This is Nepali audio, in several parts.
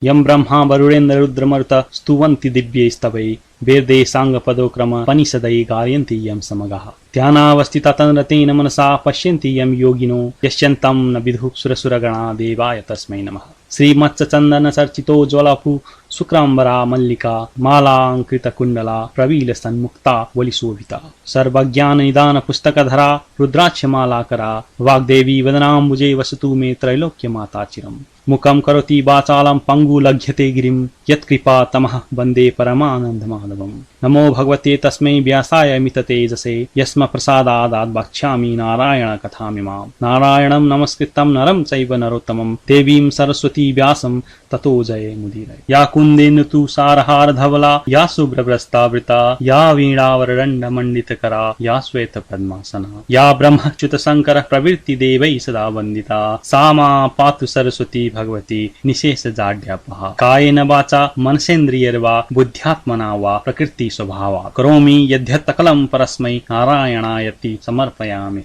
यम ब्रह्मा वरुणेन्द्र रुद्रमरुत स्तुवन्ति दिव्यैस्तवै वेदे साङ्गपदोक्रम पनिषदै गायन्ति यं समगाः ध्यानावस्थिता तन्रतेन मनसा पश्यन्ति यं योगिनो यस्यन्तं न विदुः सुरसुरगणा देवाय तस्मै नमः। श्रीमत्स्यचन्दन चर्चितो ज्वलपु शुक्राम्बरा मल्लिका मालांकृत कुण्डला प्रवील सन्मुक्ता वलिशोभिता सर्वज्ञान निदान पुस्तकधरा रुद्राक्षमालाकरा वाग्देवी वदनाम्बुजे वसतु मे त्रैलोक्य माता चिरम्। मुखं करोति वाचालं पंगु लघ्यते गिरिं यत्कृपा तमः वन्दे परमानन्दमाधवम्। नमो भगवते तस्मै व्यासाय मिततेजसे यस्म प्रसादादात् वक्ष्यामि नारायण कथामिमाम्। नारायणं नमस्कृतं नरं चैव नरोत्तमं देवीं सरस्वती व्यासं ततो जये मुदीरये। या कुन्देन्दु तु सारहार धवला या शुभ्रवस्त्रावृता या वीणावरदण्ड मंडितकरा या श्वेत पद्मासना या ब्रह्मच्युत शंकर प्रवृत्ति देवै सदा वन्दिता सा मा पातु सरस्वती भगवती निशेष जाड्यापहा। कायेन वाचा मनसेन्द्रियैर्वा बुद्ध्यात्मना वा प्रकृति स्वभावा करोमि यद्यत्तकलं परस्मै नारायणायति समर्पयामि।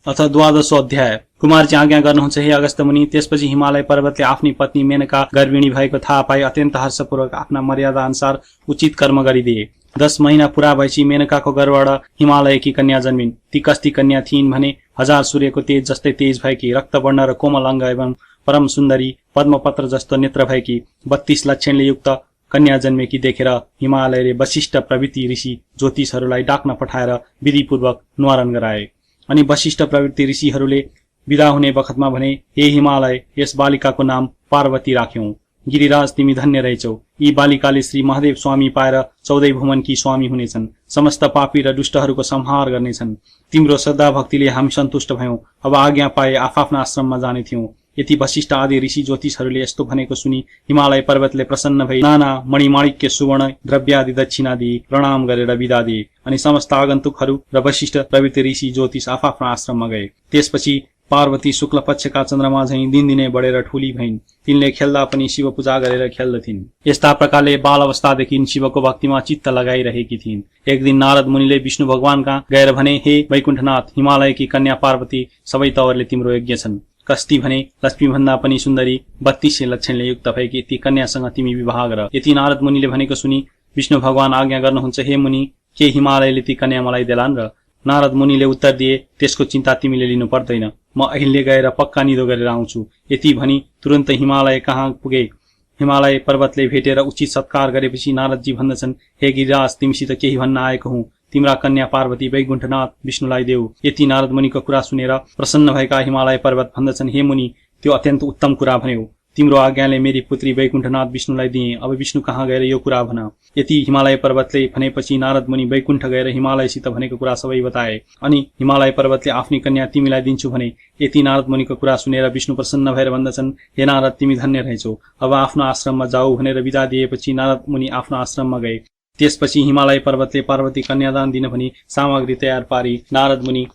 अथ द्वादशोऽध्याय। कुमारजी आज्ञा गर्नुहुन्छ हे अगस्त्य मुनि। त्यसपछि हिमालय पर्वतले आफ्नी पत्नी मेनका गर्भिणी भएको थाहा पाए अत्यन्त हर्षपूर्वक आफ्ना मर्यादा अनुसार उचित कर्म गरिदिए। 10 महिना पूरा भएपछि मेनकाको गर्भबाट हिमालयकी कन्या जन्मिन्। ती कस्ती कन्या थिइन् भने 1000 सूर्यको तेज जस्तै तेज भएकी, रक्तवर्ण र कोमल अङ्ग एवं परम सुन्दरी, पद्मपत्र जस्तो नेत्र भएकी, 32 लक्षणले युक्त कन्या जन्मेकी देखेर हिमालयले वशिष्ठ प्रवृत्ति ऋषि ज्योतिषहरूलाई डाक्न पठाएर विधिपूर्वक न्वारण गराए। अनि वशिष्ठ प्रवृत्ति ऋषिहरूले विदा हुने बखतमा भने, हे हिमालय, यस बालिकाको नाम पार्वती राख्यौं। गिरिराज तिमी धन्य रहेछौ। यी बालिकाले श्री महादेव स्वामी पाएर 14 भुवनकी स्वामी हुनेछन्। समस्त पापी र दुष्टहरूको संहार गर्नेछन्। तिम्रो श्रद्धा भक्तिले हामी सन्तुष्ट भयौं। अब आज्ञा पाए आफ्ना आश्रममा जाने थियौं। यति वशिष्ठ आदि ऋषि ज्योतिषहरूले यस्तो भनेको सुनि हिमालय पर्वतले प्रसन्न भई नाना मणिमाणिक्य सुवर्ण द्रव्यादि दक्षिणा दिई प्रणाम गरेर विदा दिए। अनि समस्त आगन्तुकहरू र वशिष्ठ प्रवृत्ति ऋषि ज्योतिष आफ्ना आश्रममा गए। त्यसपछि पार्वती शुक्ल पक्षका चन्द्रमा झैं दिनदिनै बढेर ठूली भइन्। तिनले खेल्दा पनि शिव पूजा गरेर खेल्दथिन्। यस्ता प्रकारले बाल अवस्थादेखि शिवको भक्तिमा चित्त लगाइरहेकी थिइन्। एक दिन नारद मुनिले विष्णु भगवानका गएर भने, हे वैकुण्ठनाथ, हिमालयकी कन्या पार्वती सबै तवरले तिम्रो योग्य छन्। कस्ती भने लक्ष्मी भन्दा पनि सुन्दरी 32 लक्षणले युक्त भएकी ती कन्यासँग तिमी विवाह गर। यति नारद मुनिले भनेको सुनि विष्णु भगवान आज्ञा गर्नुहुन्छ, हे मुनि, के हिमालयले ती कन्या मलाई देलान् र? नारद मुनिले उत्तर दिए, त्यसको चिन्ता तिमीले लिनु पर्दैन। म अहिले गएर पक्का निधो गरेर आउँछु। यति भनी तुरन्त हिमालय कहाँ पुगे। हिमालय पर्वतले भेटेर उचित सत्कार गरेपछि नारदजी भन्दछन्, हे गिरिराज, तिमीसित केही भन्न आएको हुँ। तिम्रा कन्या पार्वती वैकुण्ठनाथ विष्णुलाई देऊ। यति नारद मुनिको कुरा सुनेर प्रसन्न भएका हिमालय पर्वत भन्दछन्, हे मुनि, त्यो अत्यन्त उत्तम कुरा भन्यौ। तिम्रो आज्ञाले मेरी पुत्री वैकुण्ठनाथ विष्णुलाई दिए। अब विष्णु कहाँ गएर यो कुरा भन। यति हिमालय पर्वतले भनेपछि नारद मुनि वैकुण्ठ गएर हिमालयसित भनेको कुरा सबै बताए। अनि हिमालय पर्वतले आफ्नी कन्या तिमीलाई दिन्छु भने। यति नारद मुनिको कुरा सुनेर विष्णु प्रसन्न भएर भन्दछन्, हे नारद, तिमी धन्य रहेछौ। अब आफ्नो आश्रममा जाऊ भनेर विदा दिएपछि नारद मुनि आफ्नो आश्रममा गए। त्यसपछि हिमालय पर्वतले पार्वती कन्यादान दिन भनी सामग्री तयार पारी नारद मुनि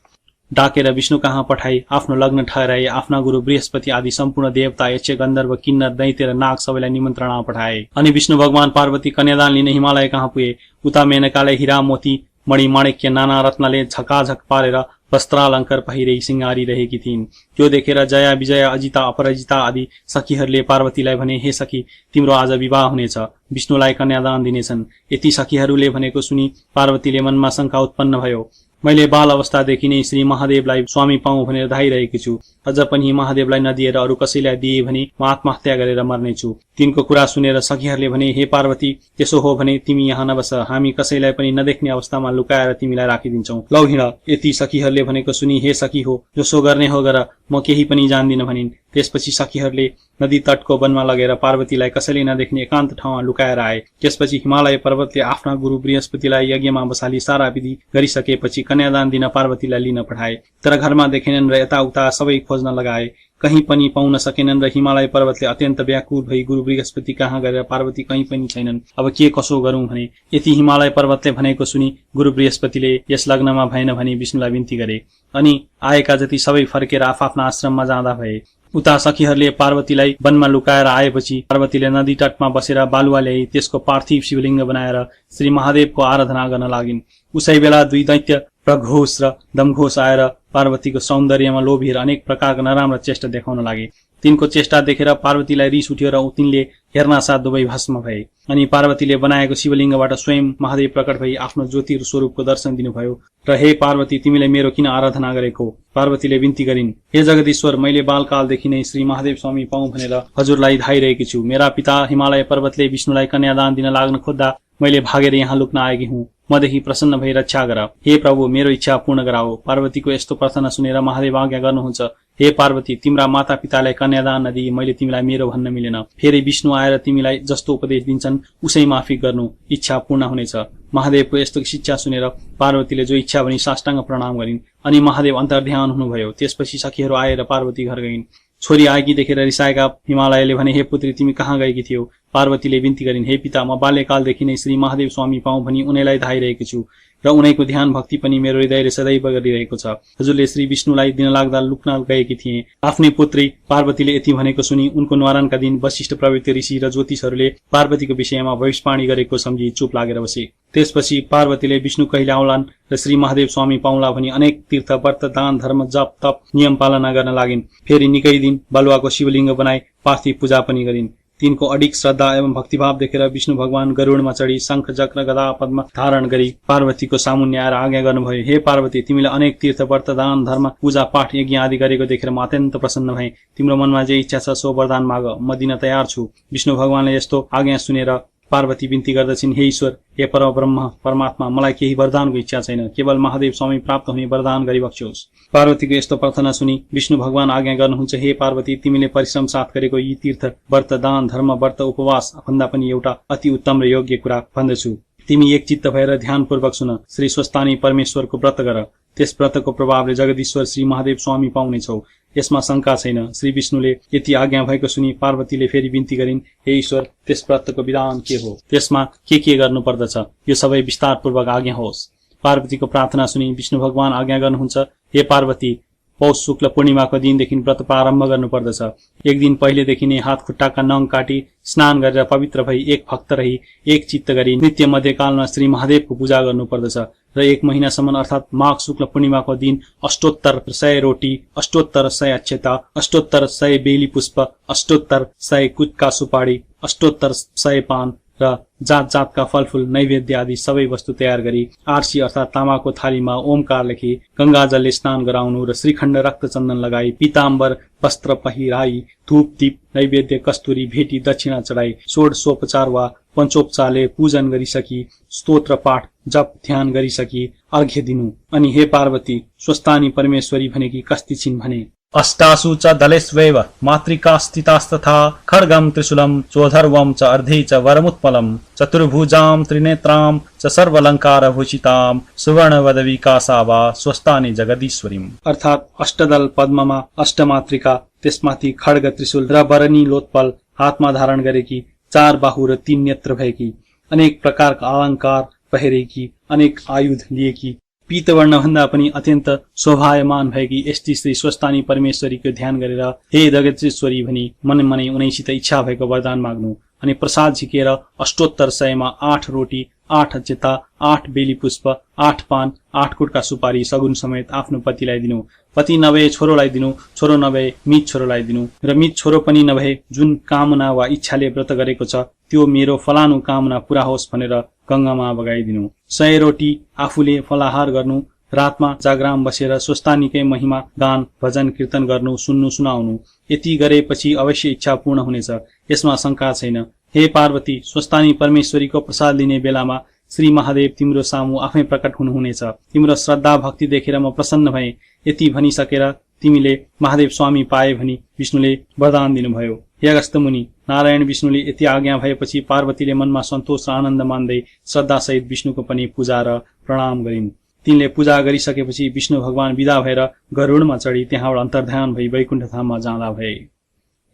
डाकेर विष्णु कहाँ पठाई आफ्नो लग्न ठहराए। आफ्ना गुरु बृहस्पति आदि सम्पूर्ण देवता, यक्ष, गन्धर्व, किन्नर, दैत्य र नाग सबैलाई निमन्त्रणा पठाए। अनि विष्णु भगवान पार्वती कन्यादान लिने हिमालय कहाँ पुगे। उता मेनकाले हीरा मोती मणिमाणिक्य नाना रत्नले झकाझक पारेर वस्त्रालङ्कार पहिरै सिंगारी रहेकी थिइन्। त्यो देखेर जया, विजय, अजिता, अपराजिता आदि सखीहरूले पार्वतीलाई भने, हे सखी, तिम्रो आज विवाह हुनेछ। विष्णुलाई कन्यादान दिनेछन्। यति सखीहरूले भनेको सुनि पार्वतीले मनमा शंका उत्पन्न भयो। मैले बाल अवस्थादेखि नै श्री महादेवलाई स्वामी पाऊँ भनेर धाइरहेकी छु। अझ पनि महादेवलाई नदिएर अरू कसैलाई दिए भने म आत्महत्या गरेर मर्नेछु। तिनको कुरा सुनेर सखीहरूले भने, हे पार्वती, त्यसो हो भने तिमी यहाँ नबस। हामी कसैलाई पनि नदेख्ने अवस्थामा लुकाएर तिमीलाई राखिदिन्छौं। लौ हिँड। यति सखीहरूले भनेको सुनि, हे सखी हो, जसो गर्ने हो गर, म केही पनि जान्दिन भनिन्। त्यसपछि सखीहरूले नदी तटको वनमा लगेर पार्वतीलाई कसैले नदेख्ने एकान्त ठाउँमा लुकाएर आए। त्यसपछि हिमालय पर्वतले आफ्ना गुरु बृहस्पतिलाई यज्ञमा बसाली सारा विधि गरिसकेपछि कन्यादान दिन पार्वतीलाई लिन पठाए। तर घरमा देखेनन् र यताउता सबै खोज्न लगाए। कहीं पनि पाउन सकेनन् र हिमालय पर्वतले अत्यन्त व्याकुल भई गुरु बृहस्पति कहाँ गएर पार्वती कहीं पनि छैनन्। अब के कसो गरौं भने। यति हिमालय पर्वतले भनेको सुनि गुरु बृहस्पतिले यस लग्नमा भएन भनी विष्णुलाई बिन्ती गरे। अनि आएका जति सबै फर्केर आफ्ना आश्रममा जाँदा भए। उता सखीहरूले पार्वतीलाई वनमा लुकाएर आएपछि पार्वतीले नदी तटमा बसेर बालुवा ल्याई त्यसको पार्थिव शिवलिङ्ग बनाएर श्री महादेवको आराधना गर्न लागिन्। उसै बेला दुई दैत्य प्रघोष र दमघोष आएर पार्वतीको सौन्दर्यमा लोभिएर अनेक प्रकारका नराम्रा चेष्टा देखाउन लागे। तिनको चेष्टा देखेर पार्वतीलाई रिस उठ्यो र तिनले हेर्नासाथ दुवै भस्म भए। अनि पार्वतीले बनाएको शिवलिङ्गबाट स्वयं महादेव प्रकट भई आफ्नो ज्योति स्वरूपको दर्शन दिनुभयो र हे पार्वती, तिमीले मेरो किन आराधना गरेको? पार्वतीले बिन्ती गरिन्, हे जगदीश्वर, मैले बालकालदेखि नै श्री महादेव स्वामी पाऊँ भनेर हजुरलाई धाइरहेकी छु। मेरा पिता हिमालय पर्वतले विष्णुलाई कन्यादान दिन लाग्न खोज्दा मैले भागेर यहाँ लुक्न आएकी हुँ। मदेखि प्रसन्न भई रक्षा गर। हे प्रभु, मेरो इच्छा पूर्ण गराओ। पार्वतीको यस्तो प्रार्थना सुनेर महादेव आज्ञा गर्नुहुन्छ, हे पार्वती, तिम्रा माता पितालाई कन्यादान नदिई मैले तिमीलाई मेरो भन्न मिलेन। फेरि विष्णु आएर तिमीलाई जस्तो उपदेश दिन्छन् उसै माफी गर्नु, इच्छा पूर्ण हुनेछ। महादेवको यस्तो शिक्षा सुनेर पार्वतीले जो इच्छा भनी साष्टाङ्ग प्रणाम गरिन्। अनि महादेव अन्तर्ध्यान हुनुभयो। त्यसपछि सखीहरू आएर पार्वती घर गइन्। छोरी आएकी देखेर रिसाएका हिमालयले भने, हे पुत्री, तिमी कहाँ गएकी थियौ? पार्वतीले बिन्ती गरिन्, हे पिता, म बाल्यकालदेखि नै श्री महादेव स्वामी पाऊँ भनी उनैलाई धाइरहेकी छु र उनैको ध्यान भक्ति पनि मेरो हृदयले सदैव गरिरहेको छ। हजुरले श्री विष्णुलाई दिन लाग्दा लुक्न गएकी थिए। आफ्नै पुत्री पार्वतीले यति भनेको सुनि उनको न्वारानका दिन वशिष्ठ प्रवृत्ति ऋषि र ज्योतिषहरूले पार्वतीको विषयमा भविष्यवाणी गरेको सम्झी चुप लागेर बसे। त्यसपछि पार्वतीले विष्णु कहिले आउलान् र श्री महादेव स्वामी पाउला भनी अनेक तीर्थ व्रत दान धर्म जप तप नियम पालना गर्न लागिन्। फेरि निकै दिन बालुवाको शिवलिङ्ग बनाई पार्थिव पूजा पनि गरिन्। तिनको अडिक श्रद्धा एवं भक्तिभाव देखेर विष्णु भगवान गरुडमा चढी शंख चक्र गदा पद्म धारण गरी पार्वतीको सामुन्य आएर आज्ञा गर्नुभयो, हे पार्वती, तिमीले अनेक तीर्थ व्रत दान धर्म पूजा पाठ यज्ञ आदि गरेको देखेर म अत्यन्त प्रसन्न भए। तिम्रो मनमा जे इच्छा छ सो वरदान माग, म दिन तयार छु। विष्णु भगवानले यस्तो आज्ञा सुनेर पार्वती बिन्ती गर्दछिन्, हे ईश्वर, हे परब्रह्म परमात्मा, मलाई केही वरदानको इच्छा छैन, केवल महादेव स्वामी प्राप्त हुने वरदान गरी बक्स्योस्। पार्वतीको यस्तो प्रार्थना सुनि विष्णु भगवान आज्ञा गर्नुहुन्छ, हे पार्वती, तिमीले परिश्रम साथ गरेको यी तीर्थ व्रत दान धर्म व्रत उपवास भन्दा पनि एउटा अति उत्तम र योग्य कुरा भन्दछु। तिमी एक चित्त भएर ध्यानपूर्वक सुन, श्री स्वस्तानी परमेश्वरको व्रत गर। त्यस व्रतको प्रभावले जगदीश्वर श्री महादेव स्वामी पाउनेछौ, यसमा शंका छैन। श्री विष्णुले यति आज्ञा भएको सुनि पार्वतीले फेरि बिन्ती गरिन्, हे ईश्वर, त्यस व्रतको विधान के हो? त्यसमा के गर्नु पर्दछ? यो सबै विस्तारपूर्वक आज्ञा होस्। पार्वतीको प्रार्थना सुनि विष्णु भगवान आज्ञा गर्नुहुन्छ, हे पार्वती, पौष शुक्ल पूर्णिमाको दिनदेखि व्रत प्रारम्भ गर्नुपर्दछ। एक दिन पहिलेदेखि नै हात खुट्टाका नङ काटी स्नान गरेर पवित्र भई एक भक्त रही एक चित्त गरी नित्य मध्यकालमा श्री महादेवको पूजा गर्नुपर्दछ र एक महिनासम्म अर्थात् माघ शुक्ल पूर्णिमाको दिन अष्टोत्तर 100 रोटी, अष्टोत्तर 100 अक्षता, अष्टोत्तर 100 बेली पुष्प, अष्टोत्तर 100 कुटका सुपारी, अष्टोत्तर 100 पान र जात जातका फलफूल नैवेद्य आदि सबै वस्तु तयार गरी आरसी अर्थात् तामाको थालीमा ओमकार लेखी गंगाजलले स्नान गराउनु र श्रीखण्ड रक्तचन्दन लगाई पीताम्बर वस्त्र पहिराई धूप दीप नैवेद्य कस्तुरी भेटी दक्षिणा चढाई षोडशोपचार वा पञ्चोपचारले पूजन गरिसकी स्तोत्र पाठ जप ध्यान गरिसकी अर्घ्य दिनु। अनि हे पार्वती, स्वस्थानी परमेश्वरी भनेकी कस्ती छिन् भने, अष्टासु च दलेष्वेव मातृका स्थितास्तथा खड्गम त्रिशूलम चोधर्वम च अर्धे च वरमुत्पलम चतुर्भुजाम त्रिनेत्राम च सर्वलंकार भूषिताम सुवर्णवदविकासा वा स्वस्थानी जगदीश्वरीम। अर्थात् अष्टदल पद्ममा अष्टमातृका, त्यसमाथि खड्ग त्रिशूल र वरनी लोत्पल हातमा धारण गरेकी, 4 बाहु र 3 नेत्र भएकी, अनेक प्रकारका अलङ्कार पहिरेकी, अनेक आयुध लिएकी, पीतवर्ण भन्दा पनि अत्यन्त शोभायमान भएकी यस्ती श्री स्वस्थानी परमेश्वरीको ध्यान गरेर हे जगदीश्वरी भनी मन मनै उनैसित इच्छा भएको वरदान माग्नु। अनि प्रसाद झिकेर अष्टोत्तर 100 मा 8 रोटी, 8 अक्षता, 8 बेली पुष्प, 8 पान, 8 कुटका सुपारी सगुन समेत आफ्नो पतिलाई दिनु। पति नभए छोरोलाई दिनु, छोरो नभए मित छोरोलाई दिनु र मित छोरो पनि नभए जुन कामना वा इच्छाले व्रत गरेको छ त्यो मेरो फलानु कामना पूरा होस् भनेर गंगामा बगाइदिनु। 100 रोटी आफूले फलाहार गर्नु, रातमा जागराम बसेर स्वस्थानीकै महिमा गान भजन कीर्तन गर्नु, सुन्नु सुनाउनु। यति गरेपछि अवश्य इच्छा पूर्ण हुनेछ, यसमा शंका छैन। हे पार्वती, स्वस्थानी परमेश्वरीको प्रसाद लिने बेलामा श्री महादेव तिम्रो सामु आफै प्रकट हुनुहुनेछ। तिम्रो श्रद्धा भक्ति देखेर म प्रसन्न भए। यति भनिसकेर तिमीले महादेव स्वामी पाए भनी विष्णुले वरदान दिनुभयो। हे अगस्त्य मुनि, नारायण विष्णुले यति आज्ञा भएपछि पार्वतीले मनमा सन्तोष र आनन्द मान्दै श्रद्धासहित विष्णुको पनि पूजा र प्रणाम गरिन्। तिनले पूजा गरिसकेपछि विष्णु भगवान विदा भएर गरुडमा चढी त्यहाँबाट अन्तर्ध्यान भई वैकुण्ठ धाममा जाँदा भए।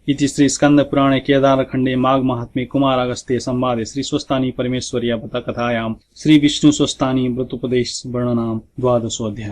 इति श्री स्कंद पुराणे केदार खण्डे माघ महात्म्ये कुमार अगस्त्य संवादे श्री स्वस्थानी परमेश्वर्या व्रत कथायां श्री विष्णु स्वस्थानी व्रतोपदेश वर्णनाम 12 अध्याय।